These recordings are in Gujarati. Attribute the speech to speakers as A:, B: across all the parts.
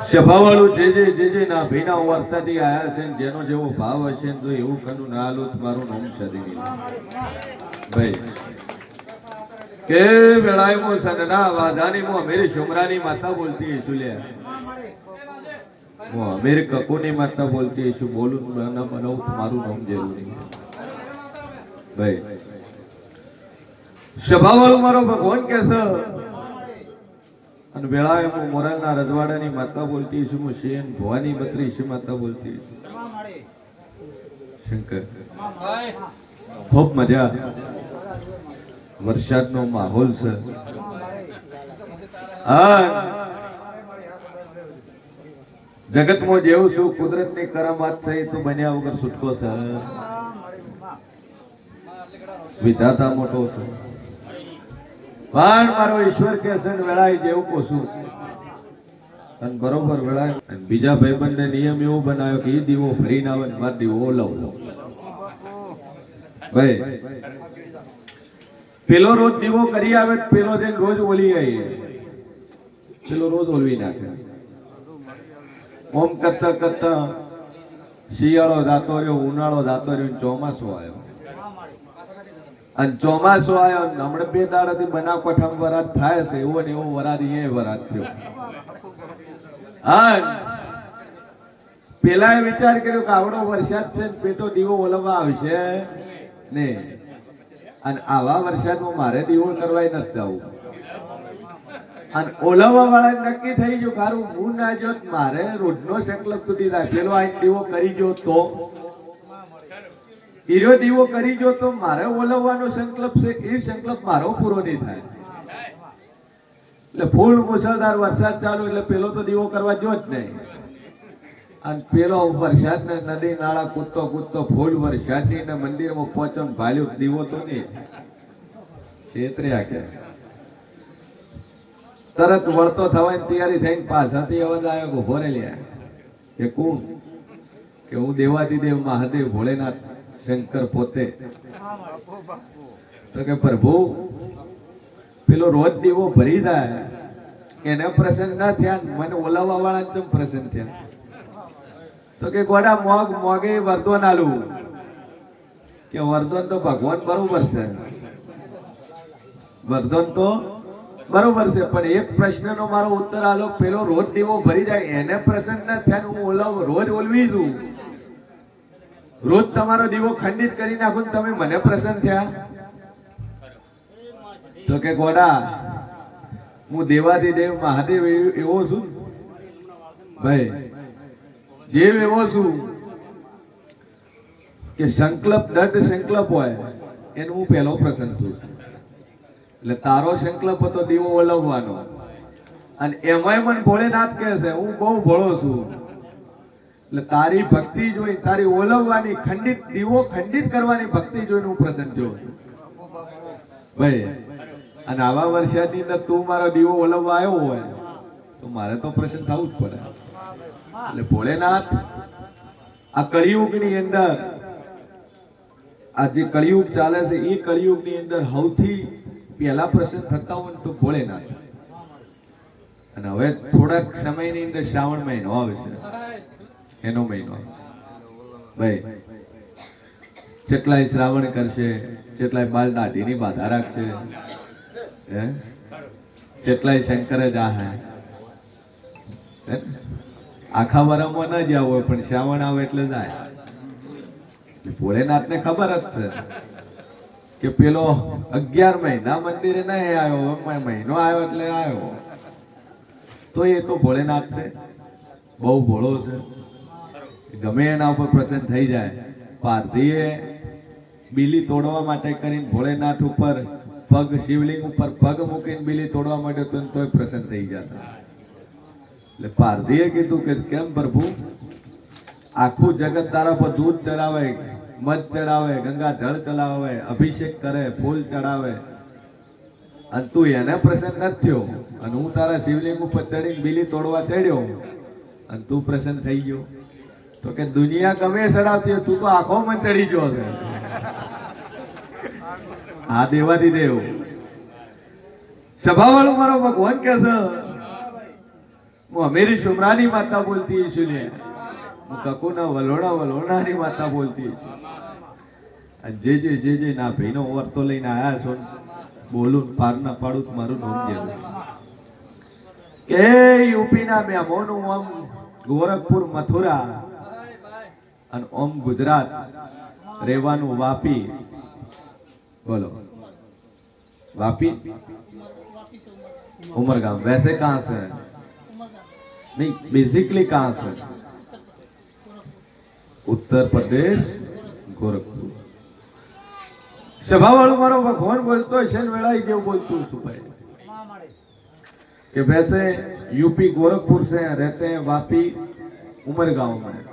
A: સભાવાળું જે ના ભીના વર્તાથી આયા છે જેનો જેવો ભાવ હશે તો એવું કનું ના આલું મારું નામ સદી ભાઈ કે વેળાએ મો સનના વાદાની મો મેરી શુમરાની માતા બોલતી સુલ્યા મો મેરી કકોની માતા બોલતી છું બોલું ના બનાવું મારું નામ જરૂરી ભાઈ સભાવાળું મારો ભગવાન કે છે અને વેળાએ હું મોરાલના રજવાડાની માતા બોલતી છું હું શેન ભવાની બત્રી છે માતા બોલતી છું શંકર ખૂબ મજા વરસાદનો માહોલ છે જગતમાં જેવું છું કુદરતની કરામાત છે તો બન્યા વગર છૂટકો છે વિધાતા મોટો છે પણ મારો ઈશ્વર કે છે વેળાએ જેવું કોશું અને બરોબર વેળાએ બીજા ભાઈબંધને નિયમ એવો બનાવ્યો કે એ દીવો ભરીને આવે ને માર દીવો ઓલવલો ભાઈ પેલો રોજ દીવો કરી આવે પેલો જઈને રોજ ઓલી આવી પેલો રોજ ઓલવી નાખે ઓમ કરતા કરતા શિયાળો જાતો રહ્યો ઉનાળો જાતો રહ્યો ચોમાસું આવ્યો અને ચોમાસું આવ્યો હમણાં 2 દાડાથી બનાસકાંઠામાં વરાત થાય છે એવો ને એવો વરાત અહીંયા વરાત થયો હા પેલા વિચાર કર્યો કે આવડો વરસાદ છે પેટો દીવો ઓલવવા આવશે ને અને આવા વરસાદમાં મારે દીવો કરવા નથી જવું અને ઓલવવા વાળા નક્કી થઈ ગયું કારું હું ના જો મારે રોજનો સંકલ્પ સુધી રાખેલો આ દીવો કરી જો તો હીરો દીવો કરી જો તો મારે ઓલવવાનો સંકલ્પ છે એ સંકલ્પ મારો પૂરો નહીં થાય એટલે ફૂલ મુસળધાર વરસાદ ચાલુ એટલે પેલો તો દીવો કરવા જો જ નહીં અને પેલો વરસાદ ને નદી નાળા કૂદતો કૂદતો ફૂલ વરસાદની ને મંદિરમાં પહોંચો ભાલ્યો દીવો તો નહીં છેતર્યા કે તરત વળતો થવાની તૈયારી થઈને પાછાથી અવાજ આવ્યો ઉભો રે લ્યા કે કોણ કે હું દેવાદિદેવ મહાદેવ ભોળેનાથ શંકર પોતે તો કે પ્રભુ પેલો રોજ દીવો ભરી જાય એને પ્રસન્ન ના થયા મને ઓલાવવા વાળા જ પ્રસન્ન થયા તો કે ગોડા મોગે વરદાન આલું કે વરદાન તો ભગવાન બરોબર છે વરદાન તો બરોબર છે પણ એક પ્રશ્નનો મારો ઉત્તર આલો પેલો રોજ દીવો ભરી જાય એને પ્રસન્ન ના થયા હું રોજ ઓલવી દઉં રોજ તમારો દીવો ખંડિત કરી નાખું તમે મને પ્રસન્ન થયા તો કે ગોડા હું દેવાદિદેવ મહાદેવ એવો છું ભાઈ દેવ એવો છું કે સંકલ્પ દઢ સંકલ્પ હોય એનું હું પહેલો પ્રસન્ન છું એટલે તારો સંકલ્પ હતો દીવો ઓલવવાનો અને એમાંય મને ભોળેનાથ કહે છે હું બહુ ભોળો છું એટલે તારી ભક્તિ જોઈ તારી ઓલવવાની ખંડિત દીવો ખંડિત કરવાની ભક્તિ જોઈને હું પ્રસન્ન છું ભાઈ અને આવા વરસાદની અંદર તું મારો દીવો ઓલવવા આવ્યો હોય તો મારે તો પ્રસન્ન થવું જ પડે એટલે ભોળેનાથ આ કળિયુગની અંદર આ જે કળિયુગ ચાલે છે એ કળિયુગની અંદર સૌથી પહેલા પ્રસન્ન થતા હોય તો ભોળેનાથ અને હવે થોડાક સમયની અંદર શ્રાવણ મહિનો આવે છે એનો મહિનો ભાઈ કેટલાય શ્રાવણ કરશે કેટલાય બાલ દાઢીની બાધા રાખશે કેટલાય શંકરે જાહે આખા વરમાં ન જ્યાં હોય પણ શ્રાવણ આવે એટલે જાય ભોળેનાથ ને ખબર જ છે કે પેલો 11 મહિના મંદિરે નહીં આવ્યો મહિનો આવ્યો એટલે આવ્યો તો એ તો ભોળેનાથ છે બહુ ભોળો છે ગમે એના ઉપર પ્રસન્ન થઈ જાય પારધીએ બીલી તોડવા માટે કરીને ભોળેનાથ ઉપર પગ શિવલિંગ ઉપર પગ મૂકીને બીલી તોડવા માટે તોય પ્રસન્ન થઈ જતા એટલે પારધીએ કીધું કે કેમ પ્રભુ આખું જગત તારા પર દૂધ ચડાવે મધ ચડાવે ગંગા જળ ચડાવે અભિષેક કરે ફૂલ ચડાવે અને તું એને પ્રસન્ન નથી થયો અને હું તારા શિવલિંગ ઉપર ચડીને બીલી તોડવા ચડ્યો અને તું પ્રસન્ન થઈ ગયો તો કે દુનિયા ગમે ચડાવતી તું તો આખો માં ચડી ગયો છે આ દેવાદિદેવ સભાવાળો મારો ભગવાન કે છે वो मेरी शुमरानी माता बोलती है इसलिए वो ककुना વલોણાની માતા બોલતી છે જે ના ભાઈનો વર્તો લઈને આયા છો બોલું પાર ના પાડું મારું નામ જેવું કે યુપી ના મેમોનું ઓમ ગોરખપુર મથુરા અને ઓમ ગુજરાત રેવાનું વાપી बोलो वापी उमरगाम वैसे कहाँ से है नहीं बेसिकली कहाँ से उत्तर प्रदेश गोरखपुर सभा वालों मारो भगवान बोलतो है शन वेला ही बोलतू सुबह कि वैसे यूपी गोरखपुर से रहते हैं वापी उमरगांव में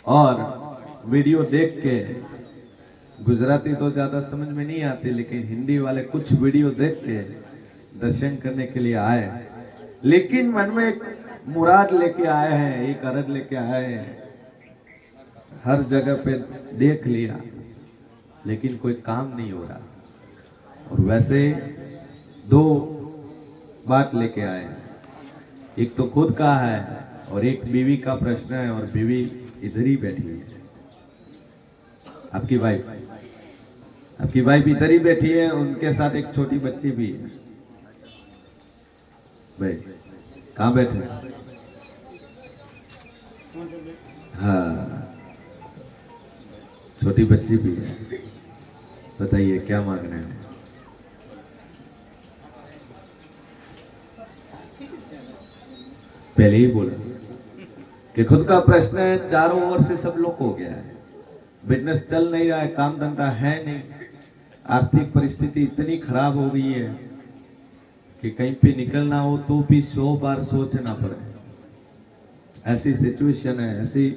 A: और वीडियो देख के गुजराती तो ज्यादा समझ में नहीं आती लेकिन हिंदी वाले कुछ वीडियो देख के दर्शन करने के लिए आए लेकिन मन में एक मुराद लेके आए हैं एक अर्ज लेके आए हैं हर जगह पे देख लिया लेकिन कोई काम नहीं हो रहा और वैसे दो बात लेके आए एक तो खुद का है और एक बीवी का प्रश्न है और बीवी इधर ही बैठी है आपकी वाइफ इधर ही बैठी है उनके साथ एक छोटी बच्ची भी है भाई कहाँ बैठे हाँ छोटी बच्ची भी है बताइए क्या मांगना है पहले ही बोला कि खुद का प्रश्न है चारों ओर से सब लोग हो गया है बिजनेस चल नहीं रहा है काम धंधा है नहीं आर्थिक परिस्थिति इतनी खराब हो गई है कि कहीं पे निकलना हो तो भी 100 बार सोचना पड़े ऐसी सिचुएशन है ऐसी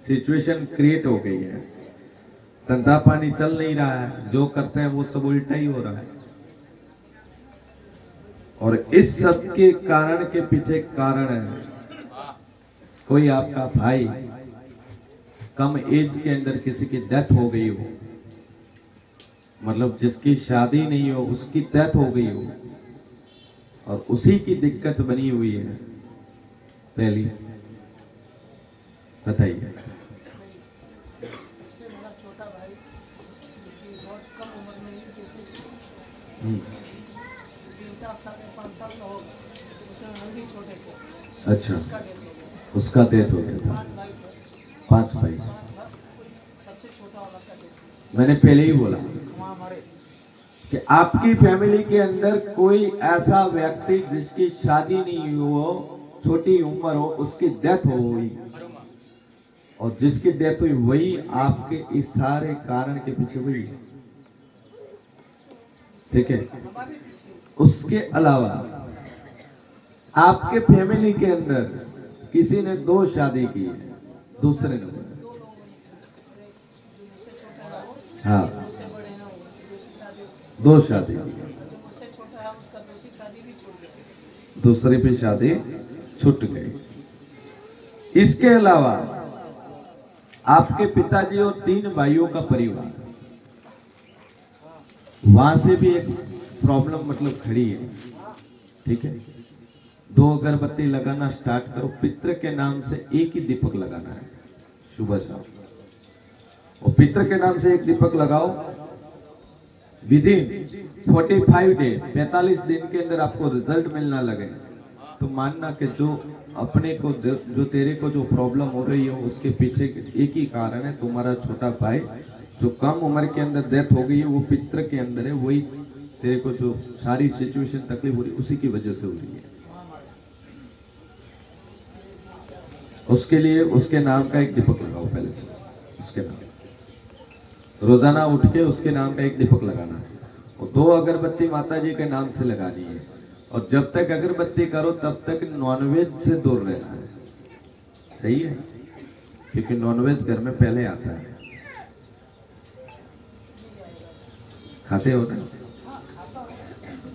A: सिचुएशन क्रिएट हो गई है धंधा पानी चल नहीं रहा है जो करते हैं वो सब उल्टा ही हो रहा है और इस सब के कारण के पीछे कारण है कोई आपका भाई कम एज के अंदर किसी की डेथ हो गई हो मतलब जिसकी शादी नहीं हो उसकी डेथ हो गई हो और उसी की दिक्कत बनी हुई है पहली बताइए
B: छोटा भाई बहुत कम उम्र में 3-4 साल 5 साल का हो उसे हम भी छोटे थे
A: अच्छा उसका डेथ हो गया था 5 भाई
B: सबसे छोटा वाला का डेथ
A: मैंने पहले ही बोला कि आपकी फैमिली के अंदर कोई ऐसा व्यक्ति जिसकी शादी नहीं हो छोटी उम्र हो उसकी डेथ हो गई और जिसकी डेथ हुई वही आपके इस सारे कारण के पीछे हुई ठीक है उसके अलावा आपके फैमिली के अंदर किसी ने 2 शादी की है दूसरे ने हाँ 2 शादी दूसरी भी शादी छूट गई इसके अलावा आपके पिताजी और 3 भाइयों का परिवार वहां से भी एक प्रॉब्लम मतलब खड़ी है ठीक है 2 अगरबत्ती लगाना स्टार्ट करो पितृ के नाम से एक ही दीपक लगाना है सुबह शाम और पितृ के नाम से एक दीपक लगाओ विदिन 45 डे 45 दिन के अंदर आपको रिजल्ट मिलना लगे तो मानना कि जो अपने को जो तेरे को जो प्रॉब्लम हो रही है उसके पीछे एक ही कारण है तुम्हारा छोटा भाई जो कम उम्र के अंदर डेथ हो गई है वो पितृ के अंदर है वही तेरे को जो सारी सिचुएशन तकलीफ हो रही है उसी की वजह से हो रही है उसके लिए उसके नाम का एक दीपक लगाओ पहले उसके नाम रोजाना उठ के उसके नाम का एक दीपक लगाना है और 2 अगरबत्ती माता जी के नाम से लगानी है और जब तक अगरबत्ती करो तब तक नॉनवेज से दूर रहना है सही है क्योंकि नॉनवेज घर में पहले आता है खाते हो ना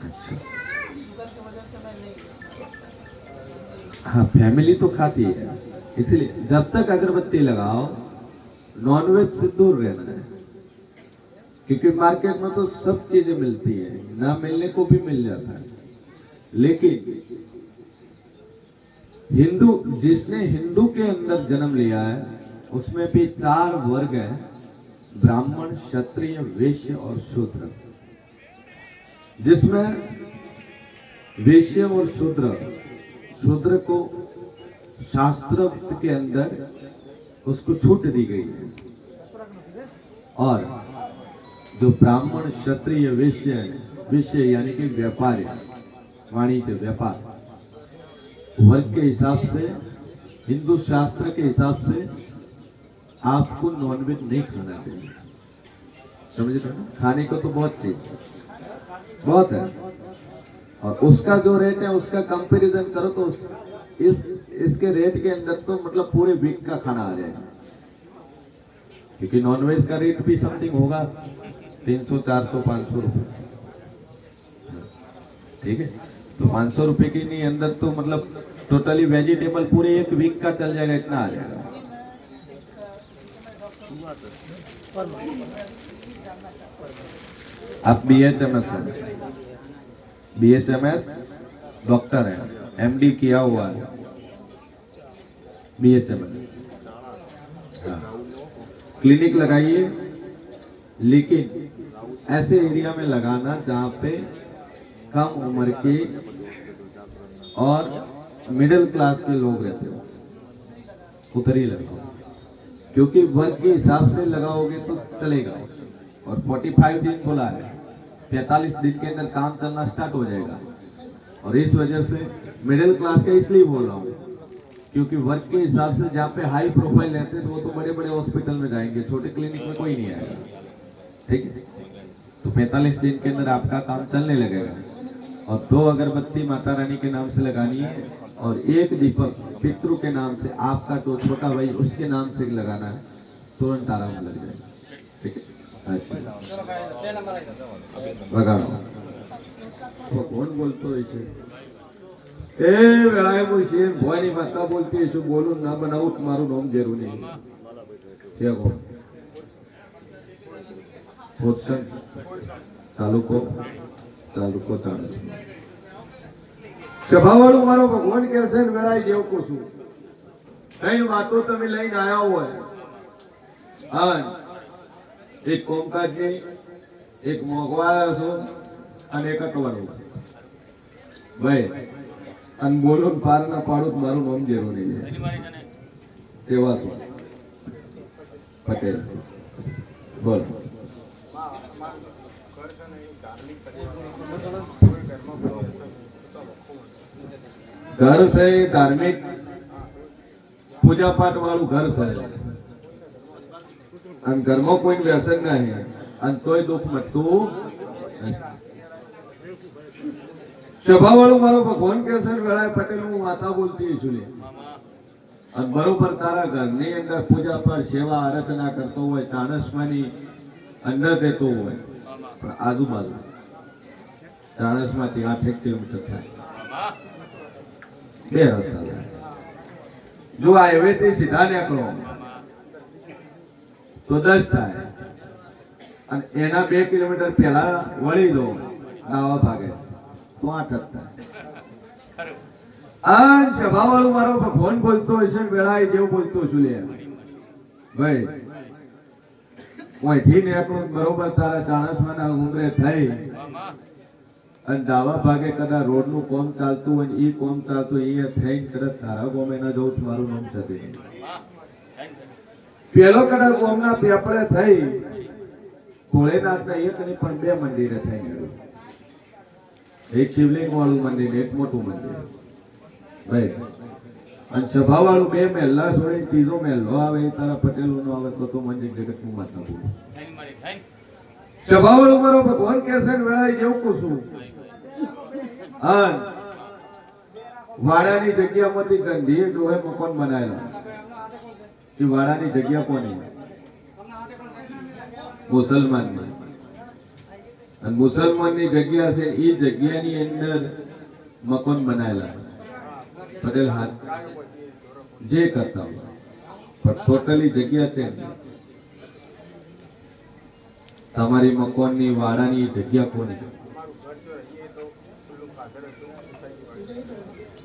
A: अच्छा हाँ फैमिली तो खाती है इसलिए जब तक अगरबत्ती लगाओ नॉनवेज से दूर रहना है क्योंकि मार्केट में तो सब चीजें मिलती है ना मिलने को भी मिल जाता है लेकिन हिंदू, जिसने हिंदू के अंदर जन्म लिया है उसमें भी 4 वर्ग हैं, ब्राह्मण, क्षत्रिय, वैश्य और शूद्र। जिसमें वैश्य और शूद्र, शूद्र को शास्त्र के अंदर उसको छूट दी गई है, और जो ब्राह्मण, क्षत्रिय, वैश्य, वैश्य यानी कि व्यापारी, वाणिज्य, व्यापार, वर्ग के हिसाब से, हिंदू शास्त्र के हिसाब से आपको नॉनवेज नहीं खाना चाहिए। समझ रहे हो? खाने को तो बहुत चीज बहुत है, और उसका जो रेट है उसका कंपैरिजन करो तो इसके रेट के अंदर तो मतलब पूरे वीक का खाना आ जाएगा, क्योंकि नॉनवेज का रेट भी समथिंग होगा 300, 400, 500 रुपए। ठीक है, तो 500 रुपए के नहीं अंदर तो मतलब टोटली वेजिटेबल पूरे एक वीक का चल जाएगा, इतना आ जाएगा। आप BHMS हैं, BHMS डॉक्टर हैं, MD किया हुआ है BHMS। क्लिनिक लगाइए, लेकिन ऐसे एरिया में लगाना जहां पे कम उम्र के और मिडिल क्लास के लोग रहते हो, उधर ही लगाओ, क्योंकि वर्ग के हिसाब से लगाओगे तो चलेगा। और 45 दिन बोला है, 45 दिन के अंदर काम चलना स्टार्ट हो जाएगा। और इस वजह से मिडिल क्लास का इसलिए बोल रहा हूँ, क्योंकि वर्ग के हिसाब से जहाँ पे हाई प्रोफाइल रहते हैं तो वो तो बड़े बड़े हॉस्पिटल में जाएंगे, छोटे क्लिनिक में कोई नहीं आएगा। ठीक है, तो 45 दिन के अंदर आपका काम चलने लगेगा। और 2 अगरबत्ती माता रानी के नाम से लगानी है, और 1 दीपक पितृ के नाम से, आपका जो छोटा भाई उसके नाम से लगाना है, तुरंत आराम लग जाएगा। ठीक है, कौन बोलतो ऐसे ए वेळाए मुझे भवानी माता बोलती ऐसे बोलून ना बनाऊत मारू नोम जेरू नहीं क्या को होसन चालू को चालू સભાવાળું મારો ભગવાન કહેશે ને વેળાએ જેવું કહું કઈ વાતો તમે લઈને આવ્યા હોય, એક કોમકાજની, એક મોગવા છો અને એક અકવાનું ભાઈ, અને બોલો પાર ના પાડું મારું નામ જેવું નહીં કેવા છો પટેલ બોલ। घर से धार्मिक पूजा पाठ वालू घर से, घर में कोई व्यसन नहीं, तो दुख मटू स्वभाव वालू मारो भगवान कैसे वेळाए पटेल हूँ माता बोलती इसलिए, बरोबर तारा घर ની અંદર પૂજા પાઠ સેવા આરાધના કરતો હોય, ચાણસમાની અંદર રહેતો હોય, પણ આજુબાજુ ચાણસમાંથી 8 કિલોમીટર થાય, 2 રસ્તા થાય। જો હાઈવે થી સીધા નીકળો તો 10 થાય, અને એના 2 કિલોમીટર પહેલા વળી દો નાવા ભાગે તો 8 જ થાય। આ સભાવાળું મારો ભગવાન બોલતો હશે, વેળાએ જેવું બોલતો છું લે ભાઈ, ઓયથી નીકળું બરોબર તારા ચાણસમાના ઉંમરે થઈ અને દાવા ભાગે કદા રોડ નું કોમ ચાલતું હોય, ઈ કોમ ચાલતું એ થઈને કદાચ તારા ગોમે ના જવું, મારું નામ છે પેલો કદાચ ગોમના પેપરે થઈ ભોળેનાથના 1 નહીં પણ 2 મંદિરે થઈ ગયું, એક શિવલિંગ વાળું મંદિર, એક મોટું મંદિર ભાઈ, અને સભા વાળું 2 મહેલા છોડી 3જો મહેલો આવે એ તારા પટેલો નો આવે તો મંદિર જગત નું માતા બોલું। સભા વાળું મારો ભગવાન કહેશે ને વેળાએ જેવું કહું, વાડાની જગ્યામાંથી ગંધીએ ડોહે મકાન બનાવેલા, એ વાડાની જગ્યા કોની? મુસલમાનની, અને મુસલમાનની જગ્યા છે, એ જગ્યાની અંદર મકાન બનાવેલા પટેલ હાથ જે કરતા હોય, પણ ટોટલી જગ્યા છે તમારી મકાનની વાડાની જગ્યા કોની?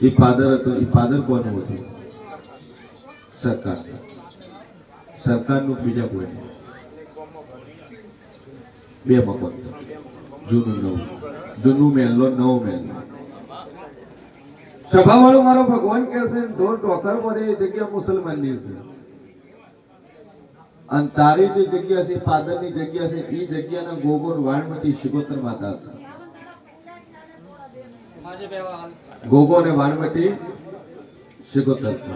A: એ ફાધર હતો. એ ફાધર કોનું હતું? સરકાર. સરકારનું બીજા કોઈ નહીં. બે મકાન છે, જૂનું નવું. જૂનું મહેલો, નવો મહેલો. સભાવાળો મારો ભગવાન કહે છે ઢોર ઢોકર પર એ જગ્યા મુસલમાનની છે, અને તારી જે જગ્યા છે ફાધરની જગ્યા છે એ જગ્યાના ગોગોર વાણમતી શિકોતર માતા છે. ગોગો ને વાણમતી શિકોતર છે.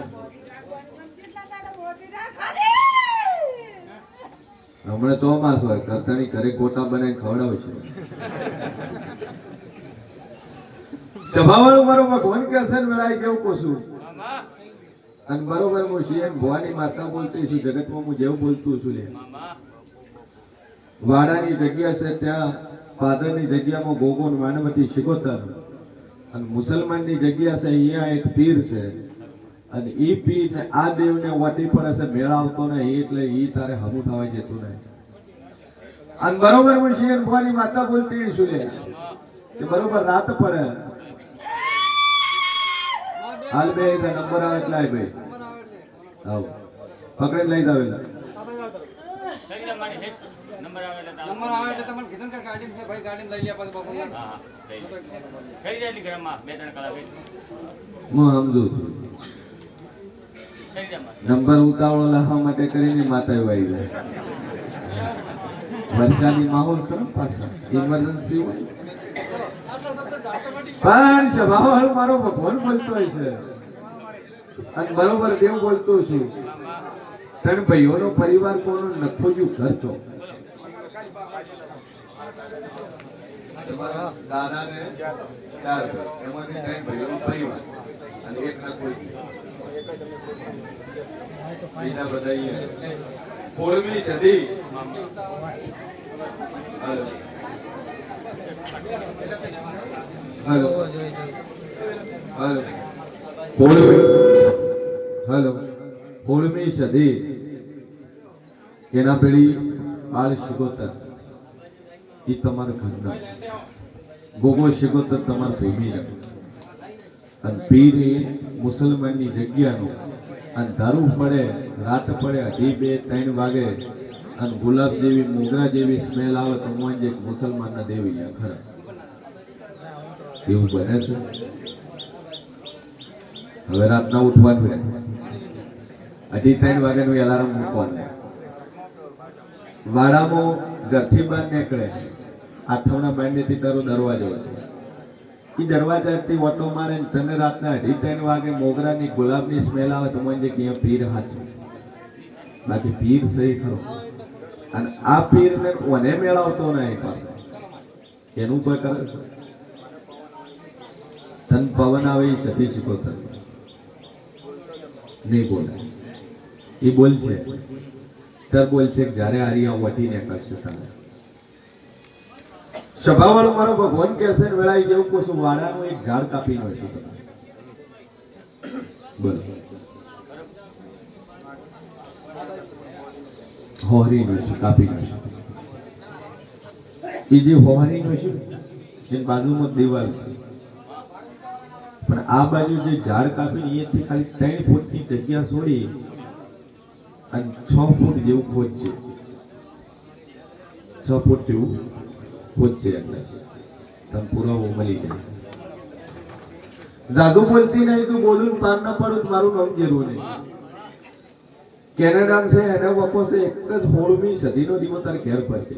A: હમણાં ચોમાસ હોય, કરતાની ઘરે ગોટા બનાવીને ખવડાવે છે. સભાવાળો મારો ભગવાન કે છે વેળાઈ કેવું કોશું, અને બરોબર હું શિયન ભવાની માતા બોલતી છું, જગતમાં હું જેવું બોલતું છું. લે વાડાની જગ્યા છે ત્યાં ફાધરની જગ્યામાં ગોગો ને વાણમતી શિકોતર, અને મુસલમાનની જગ્યા છે અહીંયા એક પીર છે, અને ઈ પીર ને આ દેવને વાટી પડે છે, મેળ આવતો નહીં, એટલે ઈ તારે હમું થવા જતું નહીં. અને બરોબર હું શિયન ભવાની માતા બોલતી છું લે કે બરોબર રાત પડે, હાલ બે નંબર આવે એટલે આય ભાઈ આવ પકડી લઈ જાવેલા
C: નંબર આવે એટલે તમને કીધું કે ગાડી છે ભાઈ, ગાડી લઈ લે પછી બાપુ. હા થઈ જાય ગ્રામમાં 2-3 કલાક
A: હું સમજુ છું. નંબર ઉતાવળો લાવવા માટે કરીને માતા આવી જાય. વરસાદી માહોલ કરો પાછા ઇમરજન્સી હોય. પણ સભાવાળો મારો ભગવાન બોલતો હોય છે, અને બરોબર દેવ બોલતો છું. ત્રણ ભાઈઓનો પરિવાર કોનો નખોજ્યું ઘર છો. દાદાને 4 ઘર, એમાંથી 3 ભાઈઓનો પરિવાર અને એક નખોજ્યું. બીજા બધા 16મી સદી. હેલો હેલો હેલો 16મી સદી એના પેલી બાળ શિકોતર એ તમારા ઘરના ગોગો શિકોતર તમારા ભૂમિના, અને પીર એ મુસલમાનની જગ્યાનું, અને ધારું પડે રાત પડે 2-3 વાગે, અને ગુલાબ જેવી મોગરા જેવી સ્મેલ આવે તો મોંજ એક મુસલમાનના દેવી ગયા ખરા. એવું બને છે. હવે રાતના ઉઠવાનું રહે, 2:30 વાગ્યાનું એલાર્મ મૂકવાનું. વાડામાં ઘરથી બહાર નીકળે, આથમણા બાંધેથી તારો દરવાજો છે, એ દરવાજાથી ઓટો મારે તને રાતના 2:30 વાગે મોગરાની ગુલાબની સ્મેલ આવે તો મને કે પીર હાચું. બાકી પીર સહી ખરો, અને આ પીર ને કોને મેળવતો નહીં પાસે એનું કોઈ કરે છે. તન પવન આવે એ સતી શિકોતર નહીં બોલે, એ બોલશે સર બોલશે જ્યારે આરિયા વટીને કરશે તમે. સભાવાળો મારો ભગવાન કહેશે ને વેળાઈ જેવું કોશું વાડાનું એક ઝાડ કાપી નાખ્યું તમે. બોલો હોરી નું કાપી નાખ્યું. એ જે હોરી નું છે એની બાજુમાં દિવાલ છે, પણ આ બાજુ જે ઝાડ કાપી અહીંયાથી ખાલી 3 ફૂટની જગ્યા છોડી અને 6 ફૂટ જેવું ખોદ છે. 6 ફૂટ જેવું ખોદ છે, એટલે તમે પુરાવો મળી જાય. જાદુ બોલતી નહીં તું બોલું પાર ના પાડું મારું નામ જેરું નહીં. કેનેડા છે એના વખો છે એક જ 16મી સદીનો દીવો તારે ઘેર પર છે,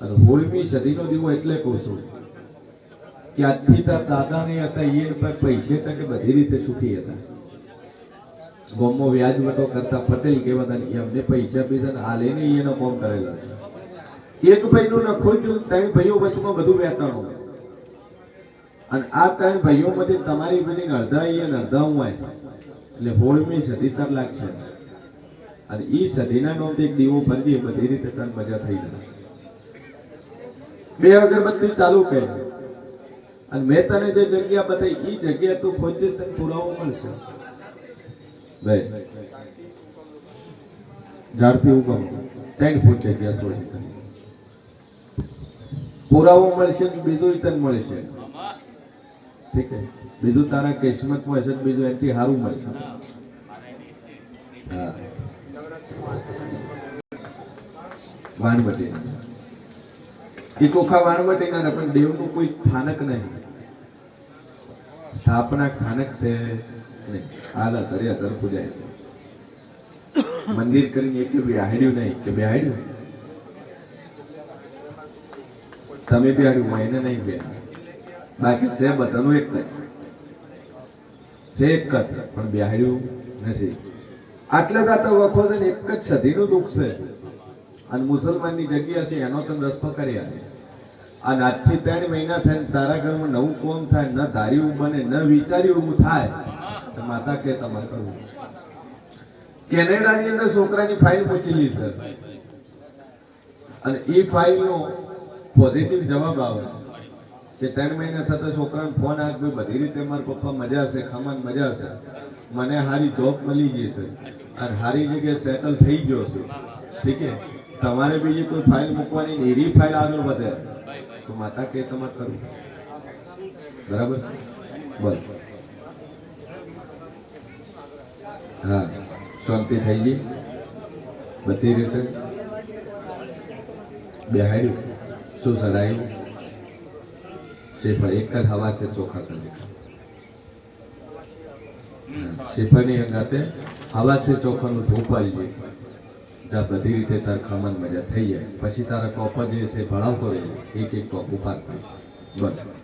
A: અને 16મી સદીનો દીવો એટલે કહું છું કે આજથી તાર દાદા ને હતા એ પૈસે ટકે બધી રીતે સુખી હતા. ગામમાં વ્યાજ વટો કરતા પટેલ કહેવાતા, એમને પૈસા પીધા હાલે ને એનો કામ કરેલા છે. એક ભાઈનું નખો જો 3 ભાઈઓ વચમાં બધું વેચાણું, અને આ 3 ભાઈઓમાંથી તમારી બધી અડધા અને અડધા હું હોય, એટલે 16મી સદી તર લાગશે. અને એ સદીના નોંધ એક દીવો ભરજી બધી રીતે તન મજા થઈ જાય. 2 અગરબત્તી ચાલુ કરી, અને મેં તને જે જગ્યા બતાવી એ જગ્યા તું ખોજે તને પુરાવો મળશે. ભાઈ ઝાડથી ઉગમ 3 ફૂટ જગ્યા છોડી તને પુરાવો મળશે, બીજું તને મળશે. ઠીક છે બીજું તારા કિસ્મતમાં હશે તો બીજું એનાથી સારું મળશે હા વાણવટી એ ચોખા વાણવટી ના પણ દેવનું કોઈ સ્થાનક નહીં સ્થાપના ખાનક છે નહીં આલા તરે અધર પૂજાય છે મંદિર કરીને એક બેહાડ્યું નહીં કે બેહાડ્યું તમે બેહાડ્યું હોય એને નહીં બે બાકી છે બધાનું એક જ છે એક જ પણ બેહાડ્યું નથી આટલે જ આ તો વખો છે ને એક જ સદીનું દુઃખ છે અને મુસલમાનની જગ્યા છે એનો તમે રસ્તો કરી આવે અને આજથી 3 મહિના થાય તારા ઘરમાં નવું કોમ થાય ન ધાર્યું બને ન વિચાર્યું થાય તો માતા કે તમારે કરવું કેનેડાની અંદર છોકરાની ફાઇલ પૂછેલી છે અને એ ફાઇલનો પોઝિટિવ જવાબ આવે કે 3 મહિના થતા છોકરાને ફોન આવે બધી રીતે મારા પપ્પા મજા હશે ખમાન મજા હશે મને સારી જોબ મળી ગઈ છે અને સારી જગ્યાએ સેટલ થઈ ગયો છું ઠીક છે તમારે બીજી કોઈ ફાઇલ મૂકવાની એરી ફાઇલ આગળ વધે તો માતા કે તમારે કરવું બરાબર છે બોલ હા શાંતિ થઈ ગઈ બધી રીતે બેહાડ્યું શું સડાયું શ્રીફળ એક જ હવા છે ચોખા કરી શ્રીફળની અંગાતે હવા છે ચોખાનું ધૂપ આવી જાય જા બધી રીતે તાર ખમણ મજા થઈ જાય પછી તારા કોપ જે છે ભણાવતો રહે એક એક કોપ ઉપાડ કરીશ બસ